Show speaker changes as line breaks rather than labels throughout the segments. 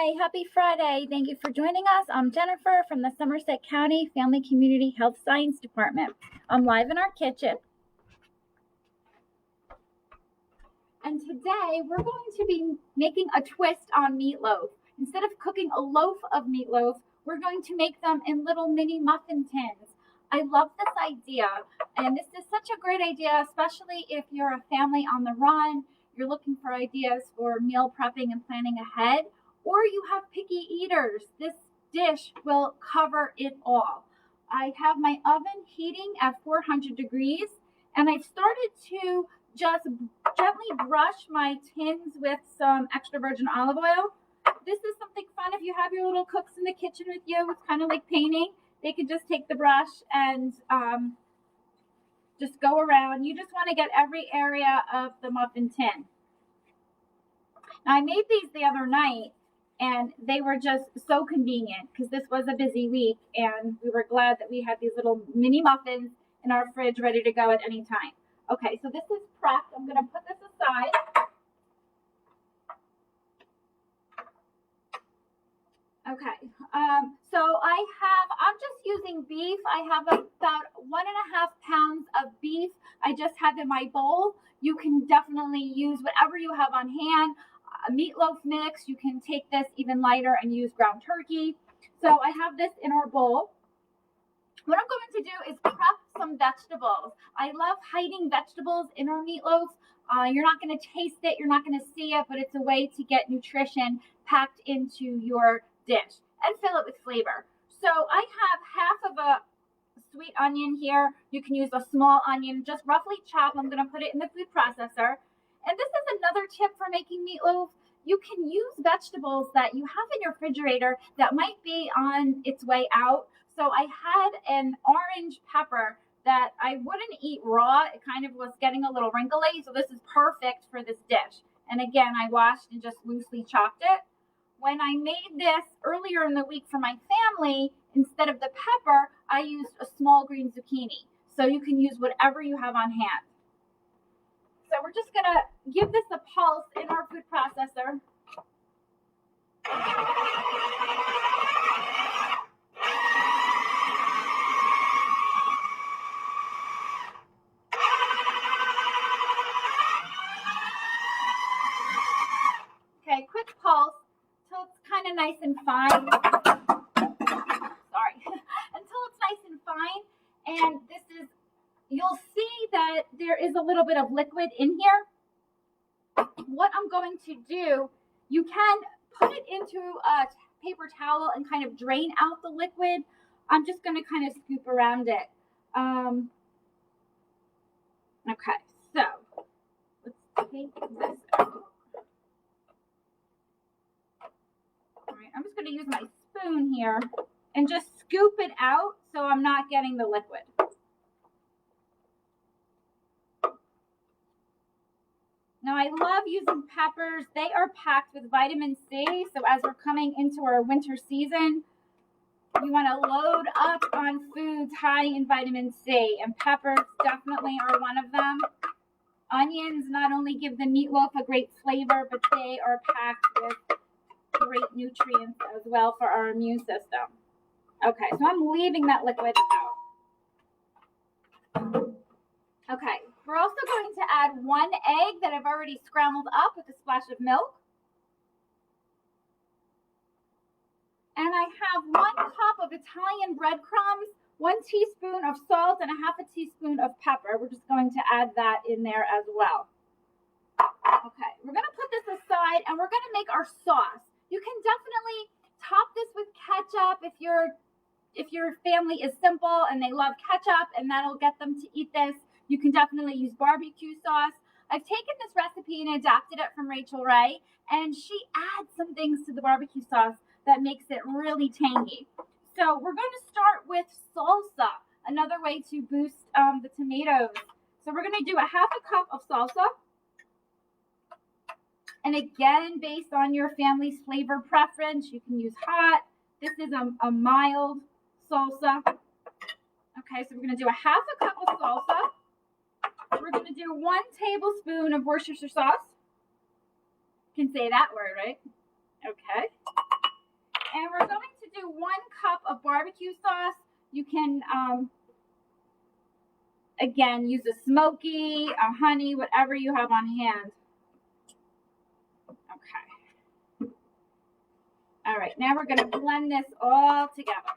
Hi, happy Friday. Thank you for joining us. I'm Jennifer from the Somerset County Family Community Health Science Department. I'm live in our kitchen. And today we're going to be making a twist on meatloaf. Instead of cooking a loaf of meatloaf, we're going to make them in little mini muffin tins. I love this idea, and this is such a great idea, especially if you're a family on the run, you're looking for ideas for meal prepping and planning ahead, or you have picky eaters. This dish will cover it all. I have my oven heating at 400 degrees, and I've started to just gently brush my tins with some extra virgin olive oil. This is something fun if you have your little cooks in the kitchen with you. It's kind of like painting. They could just take the brush and just go around. You just want to get every area of the muffin tin. Now, I made these the other night, and they were just so convenient because this was a busy week, and we were glad that we had these little mini muffins in our fridge ready to go at any time. Okay, so this is prepped. I'm going to put this aside. Okay, so I'm just using beef. I have about 1.5 pounds of beef I just have in my bowl. You can definitely use whatever you have on hand. A meatloaf mix, you can take this even lighter and use ground turkey. So I have this in our bowl. What I'm going to do is prep some vegetables. I love hiding vegetables in our meatloaf. You're not going to taste it, you're not going to see it, but it's a way to get nutrition packed into your dish and fill it with flavor. So I have half of a sweet onion here. You can use a small onion, just roughly chopped. I'm going to put it in the food processor. And this is another tip for making meatloaf. You can use vegetables that you have in your refrigerator that might be on its way out. So I had an orange pepper that I wouldn't eat raw. It kind of was getting a little wrinkly. So this is perfect for this dish. And again, I washed and just loosely chopped it. When I made this earlier in the week for my family, instead of the pepper, I used a small green zucchini. So you can use whatever you have on hand. So we're just going to give this a pulse in our food processor. Okay, quick pulse until it's kind of nice and fine. Sorry. Until it's nice and fine. And this is, you'll see that there is a little bit of liquid in here. What I'm going to do, you can put it into a paper towel and kind of drain out the liquid. I'm just going to kind of scoop around it. Okay, so let's take this out. All right, I'm just going to use my spoon here and just scoop it out so I'm not getting the liquid. Now, I love using peppers. They are packed with vitamin C. So as we're coming into our winter season, you want to load up on foods high in vitamin C. And peppers definitely are one of them. Onions not only give the meatloaf a great flavor, but they are packed with great nutrients as well for our immune system. Okay, so I'm leaving that liquid out. Okay, we're also going to add 1 egg that I've already scrambled up with a splash of milk. And I have 1 cup of Italian breadcrumbs, 1 teaspoon of salt, and 1/2 teaspoon of pepper. We're just going to add that in there as well. Okay, we're going to put this aside and we're going to make our sauce. You can definitely top this with ketchup if your family is simple and they love ketchup and that'll get them to eat this. You can definitely use barbecue sauce. I've taken this recipe and adapted it from Rachel Ray, and she adds some things to the barbecue sauce that makes it really tangy. So we're going to start with salsa, another way to boost the tomatoes. So we're going to do 1/2 cup of salsa. And again, based on your family's flavor preference, you can use hot. This is a mild salsa. Okay, so we're going to do 1/2 cup of salsa. We're going to do 1 tablespoon of Worcestershire sauce. You can say that word, right? Okay. do 1 cup of barbecue sauce. You can, again, use a smoky, a honey, whatever you have on hand. Okay. All right, now we're going to blend this all together.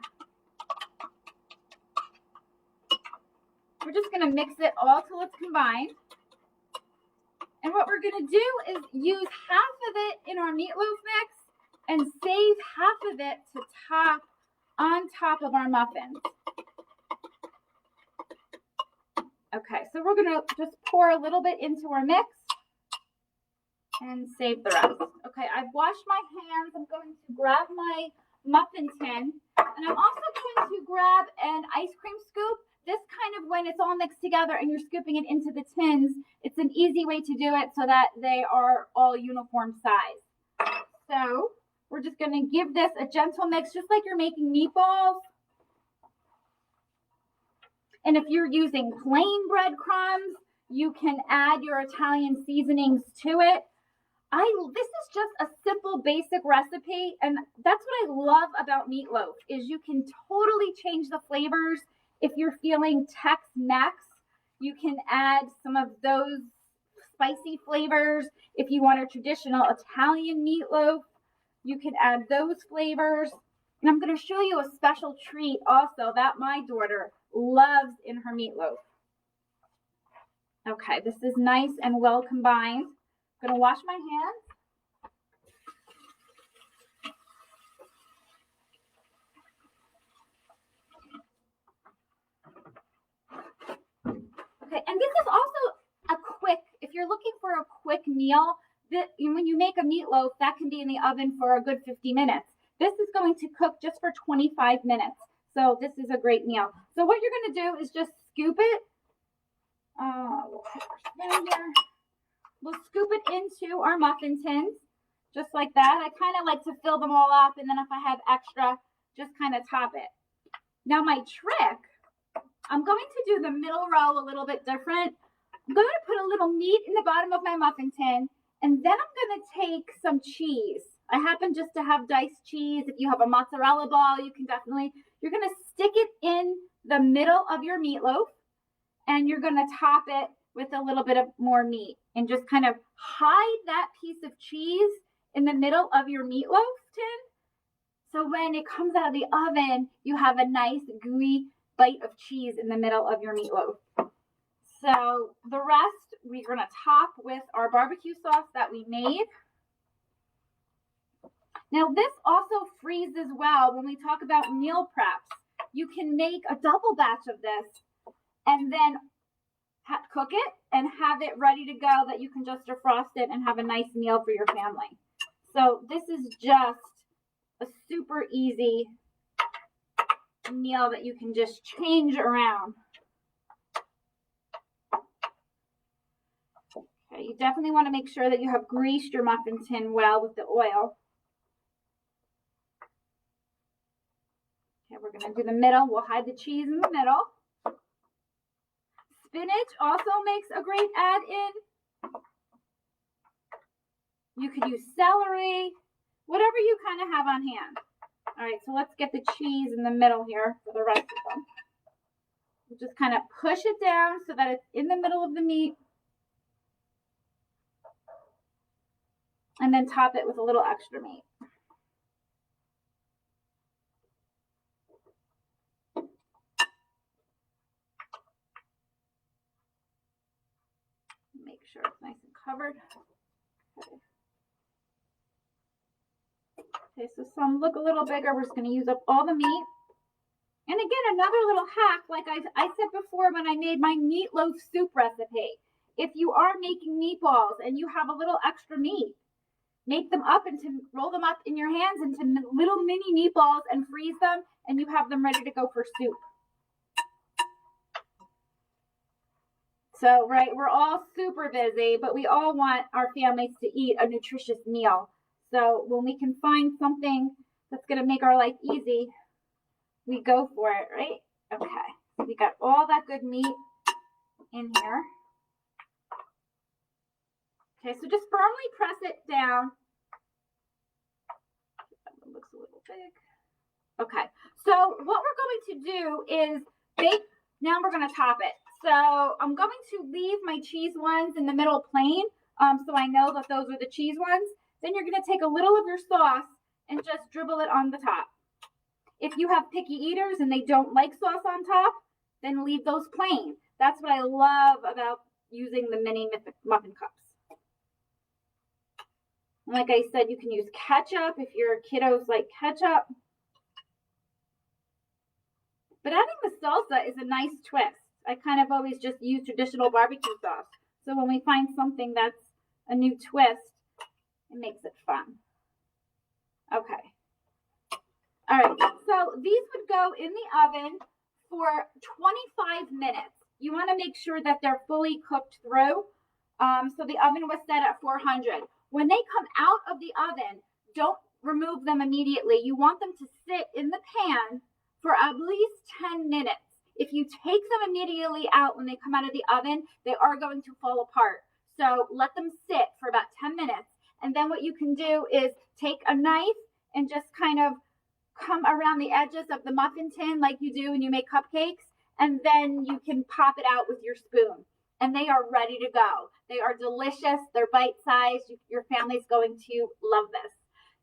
We're just going to mix it all till it's combined. And what we're going to do is use half of it in our meatloaf mix and save half of it to top on top of our muffins. Okay, so we're going to just pour a little bit into our mix and save the rest. Okay, I've washed my hands. I'm going to grab my muffin tin, and I'm also going to grab an ice cream scoop. This kind of, when it's all mixed together and you're scooping it into the tins, it's an easy way to do it so that they are all uniform size. So we're just going to give this a gentle mix, just like you're making meatballs. And if you're using plain breadcrumbs, you can add your Italian seasonings to it. This is just a simple, basic recipe, and that's what I love about meatloaf, is you can totally change the flavors. If you're feeling Tex-Mex, you can add some of those spicy flavors. If you want a traditional Italian meatloaf, you can add those flavors. And I'm going to show you a special treat also that my daughter loves in her meatloaf. Okay, this is nice and well combined. I'm going to wash my hands. Okay, and this is also a quick, if you're looking for a quick meal, when you make a meatloaf, that can be in the oven for a good 50 minutes. This is going to cook just for 25 minutes. So this is a great meal. So what you're going to do is just scoop it. We'll put our spoon here. We'll scoop it into our muffin tins, just like that. I kind of like to fill them all up, and then if I have extra, just kind of top it. Now my trick, I'm going to do the middle row a little bit different. I'm going to put a little meat in the bottom of my muffin tin, and then I'm going to take some cheese. I happen just to have diced cheese. If you have a mozzarella ball, you can definitely, you're going to stick it in the middle of your meatloaf, and you're going to top it with a little bit of more meat, and just kind of hide that piece of cheese in the middle of your meatloaf tin. So when it comes out of the oven, you have a nice gooey bite of cheese in the middle of your meatloaf. So the rest we're going to top with our barbecue sauce that we made. Now this also freezes well when we talk about meal preps. You can make a double batch of this and then cook it and have it ready to go that you can just defrost it and have a nice meal for your family. So this is just a super easy meal that you can just change around. Okay, you definitely want to make sure that you have greased your muffin tin well with the oil. Okay, we're going to do the middle. We'll hide the cheese in the middle. Spinach also makes a great add-in. You could use celery, whatever you kind of have on hand. All right, so let's get the cheese in the middle here for the rest of them. We'll just kind of push it down so that it's in the middle of the meat. And then top it with a little extra meat. Make sure it's nice and covered. Okay, so some look a little bigger. We're just going to use up all the meat. And again, another little hack, like I said before when I made my meatloaf soup recipe. If you are making meatballs and you have a little extra meat, make them up roll them up in your hands into little mini meatballs and freeze them, and you have them ready to go for soup. So, right, we're all super busy, but we all want our families to eat a nutritious meal. So when we can find something that's going to make our life easy, we go for it, right? Okay, so we got all that good meat in here. Okay, so just firmly press it down. That one looks a little big. Okay, so what we're going to do is bake. Now we're going to top it. So I'm going to leave my cheese ones in the middle plain, so I know that those are the cheese ones. Then you're going to take a little of your sauce and just dribble it on the top. If you have picky eaters and they don't like sauce on top, then leave those plain. That's what I love about using the mini muffin cups. Like I said, you can use ketchup if your kiddos like ketchup. But adding the salsa is a nice twist. I kind of always just use traditional barbecue sauce. So when we find something that's a new twist, it makes it fun. Okay. All right, so these would go in the oven for 25 minutes. You want to make sure that they're fully cooked through. So the oven was set at 400. When they come out of the oven, don't remove them immediately. You want them to sit in the pan for at least 10 minutes. If you take them immediately out when they come out of the oven, they are going to fall apart. So let them sit for about 10 minutes. And then what you can do is take a knife and just kind of come around the edges of the muffin tin like you do when you make cupcakes. And then you can pop it out with your spoon. And they are ready to go. They are delicious. They're bite-sized. Your family's going to love this.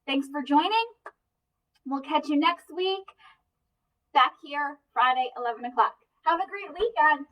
Thanks for joining. We'll catch you next week. Back here Friday, 11 o'clock. Have a great weekend.